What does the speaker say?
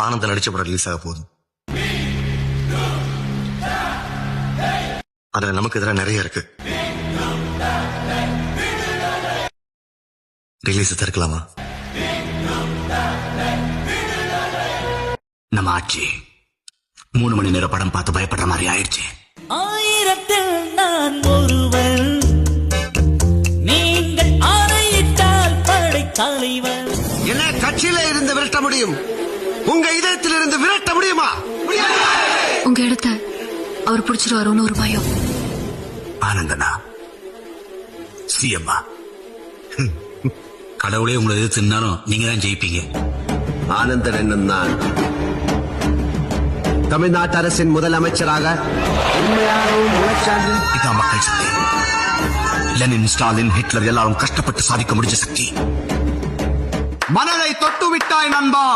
ஆனந்த நடிச்ச படம் ரிலீஸ் ஆக போகுது. அதுல நமக்கு எதிராக நிறைய இருக்கு. ரிலீஸ் தடுக்கலாமா? நம்ம ஆட்சி 3 மணி நேரம் படம் பார்த்து பயப்படுற மாதிரி ஆயிடுச்சு. ஆயிரத்தில் நான் ஒருவன், நீங்கள் ஆணையிட்டால் படை தலைவர். என்ன கட்சியில இருந்து விரட்ட முடியும், உங்க இதயத்தில் இருந்து விரட்ட முடியுமா? உங்க இடத்த அவர் பிடிச்சிருவாரோன்னு ஒரு பயம். ஆனந்தனா சிஎம்மா, கடவுளே உங்களை எதிர்த்துனாலும் நீங்க தான் ஜெயிப்பீங்க. ஆனந்தன் என்னும் நான் தமிழ்நாட்டு அரசின் முதலமைச்சராக உண்மையாகவும் உழைச்சார்கள். இதான் மக்கள் சக்தி. லெனின், ஸ்டாலின், ஹிட்லர் எல்லாரும் கஷ்டப்பட்டு சாதிக்க முடிஞ்ச சக்தி. மனதை தொட்டு விட்டாய் நண்பா.